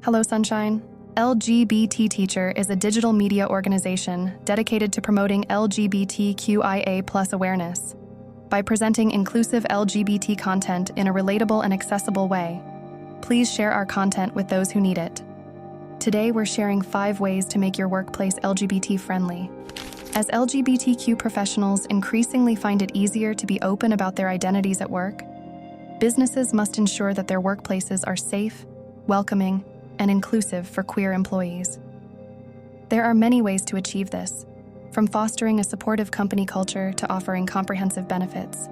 Hello, Sunshine. LGBT Teacher is a digital media organization dedicated to promoting LGBTQIA+ awareness. By presenting inclusive LGBT content in a relatable and accessible way, please share our content with those who need it. Today, we're sharing 5 ways to make your workplace LGBT-friendly. As LGBTQ professionals increasingly find it easier to be open about their identities at work, businesses must ensure that their workplaces are safe, welcoming, and inclusive for queer employees. There are many ways to achieve this, from fostering a supportive company culture to offering comprehensive benefits.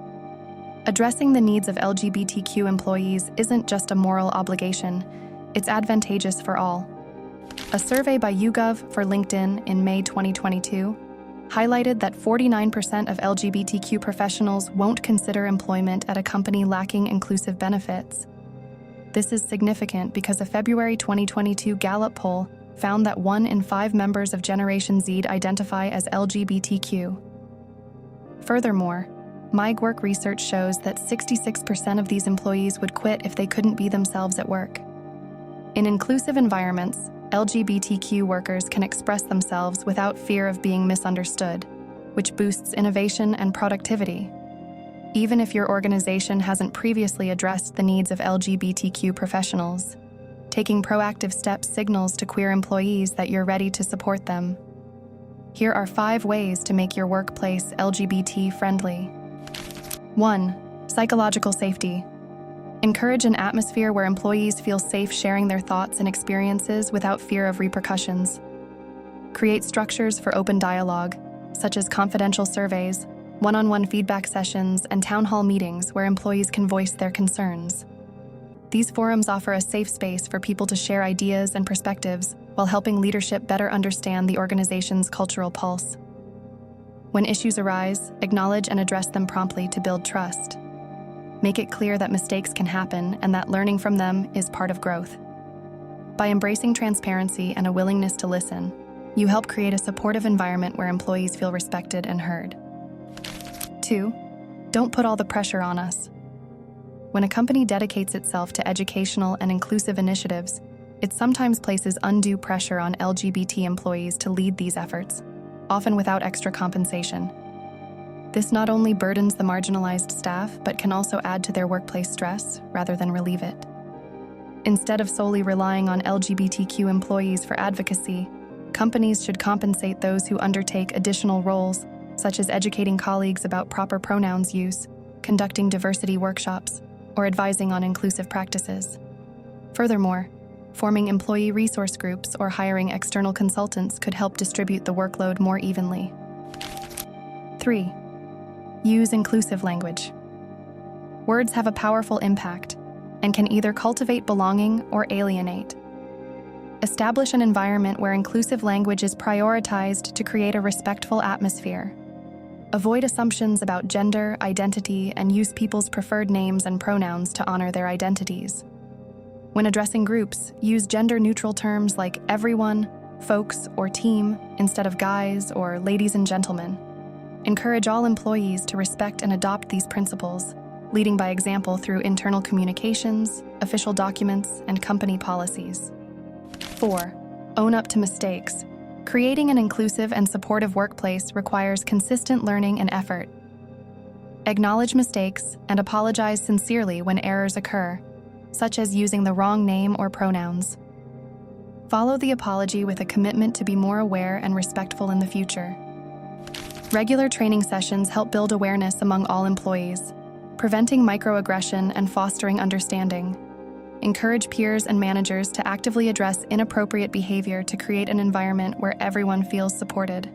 Addressing the needs of LGBTQ employees isn't just a moral obligation, it's advantageous for all. A survey by YouGov for LinkedIn in May 2022 highlighted that 49% of LGBTQ professionals won't consider employment at a company lacking inclusive benefits. This is significant because a February 2022 Gallup poll found that 1 in 5 members of Generation Z identify as LGBTQ. Furthermore, MyWork research shows that 66% of these employees would quit if they couldn't be themselves at work. In inclusive environments, LGBTQ workers can express themselves without fear of being misunderstood, which boosts innovation and productivity. Even if your organization hasn't previously addressed the needs of LGBTQ professionals, taking proactive steps signals to queer employees that you're ready to support them. Here are 5 ways to make your workplace LGBT-friendly. 1. Psychological safety. Encourage an atmosphere where employees feel safe sharing their thoughts and experiences without fear of repercussions. Create structures for open dialogue, such as confidential surveys, one-on-one feedback sessions, and town hall meetings where employees can voice their concerns. These forums offer a safe space for people to share ideas and perspectives while helping leadership better understand the organization's cultural pulse. When issues arise, acknowledge and address them promptly to build trust. Make it clear that mistakes can happen and that learning from them is part of growth. By embracing transparency and a willingness to listen, you help create a supportive environment where employees feel respected and heard. 2. Don't put all the pressure on us. When a company dedicates itself to educational and inclusive initiatives, it sometimes places undue pressure on LGBT employees to lead these efforts, often without extra compensation. This not only burdens the marginalized staff, but can also add to their workplace stress rather than relieve it. Instead of solely relying on LGBTQ employees for advocacy, companies should compensate those who undertake additional roles, such as educating colleagues about proper pronouns use, conducting diversity workshops, or advising on inclusive practices. Furthermore, forming employee resource groups or hiring external consultants could help distribute the workload more evenly. 3. Use inclusive language. Words have a powerful impact and can either cultivate belonging or alienate. Establish an environment where inclusive language is prioritized to create a respectful atmosphere. Avoid assumptions about gender, identity, and use people's preferred names and pronouns to honor their identities. When addressing groups, use gender-neutral terms like everyone, folks, or team instead of guys or ladies and gentlemen. Encourage all employees to respect and adopt these principles, leading by example through internal communications, official documents, and company policies. 4. Own up to mistakes. Creating an inclusive and supportive workplace requires consistent learning and effort. Acknowledge mistakes and apologize sincerely when errors occur, such as using the wrong name or pronouns. Follow the apology with a commitment to be more aware and respectful in the future. Regular training sessions help build awareness among all employees, preventing microaggression and fostering understanding. Encourage peers and managers to actively address inappropriate behavior to create an environment where everyone feels supported.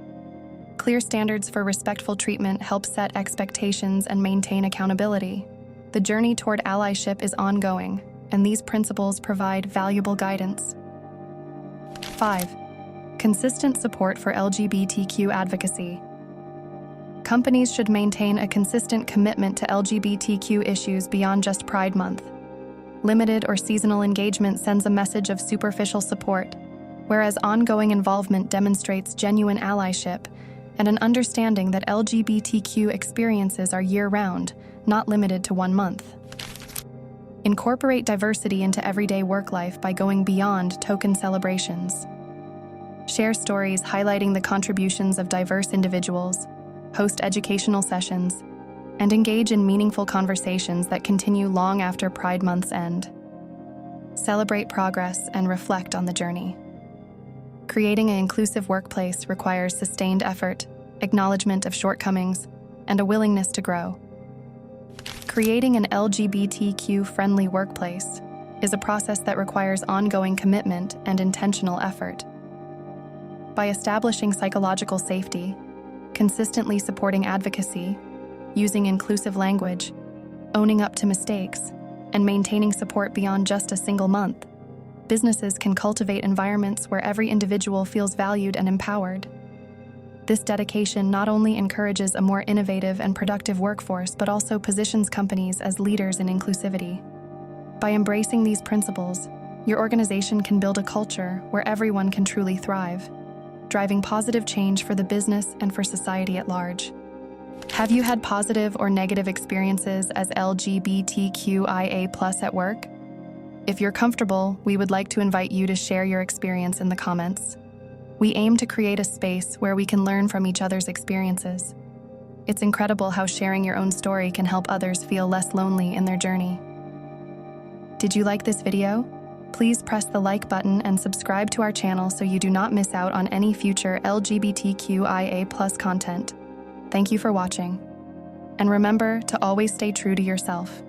Clear standards for respectful treatment help set expectations and maintain accountability. The journey toward allyship is ongoing, and these principles provide valuable guidance. 5. Consistent support for LGBTQ advocacy. Companies should maintain a consistent commitment to LGBTQ issues beyond just Pride Month. Limited or seasonal engagement sends a message of superficial support, whereas ongoing involvement demonstrates genuine allyship and an understanding that LGBTQ experiences are year-round, not limited to one month. Incorporate diversity into everyday work life by going beyond token celebrations. Share stories highlighting the contributions of diverse individuals, host educational sessions, and engage in meaningful conversations that continue long after Pride Month's end. Celebrate progress and reflect on the journey. Creating an inclusive workplace requires sustained effort, acknowledgement of shortcomings, and a willingness to grow. Creating an LGBTQ-friendly workplace is a process that requires ongoing commitment and intentional effort. By establishing psychological safety, consistently supporting advocacy, using inclusive language, owning up to mistakes, and maintaining support beyond just a single month, businesses can cultivate environments where every individual feels valued and empowered. This dedication not only encourages a more innovative and productive workforce, but also positions companies as leaders in inclusivity. By embracing these principles, your organization can build a culture where everyone can truly thrive, driving positive change for the business and for society at large. Have you had positive or negative experiences as LGBTQIA+ at work? If you're comfortable, we would like to invite you to share your experience in the comments. We aim to create a space where we can learn from each other's experiences. It's incredible how sharing your own story can help others feel less lonely in their journey. Did you like this video? Please press the like button and subscribe to our channel so you do not miss out on any future LGBTQIA+ content. Thank you for watching. And remember to always stay true to yourself.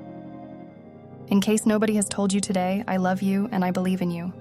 In case nobody has told you today, I love you and I believe in you.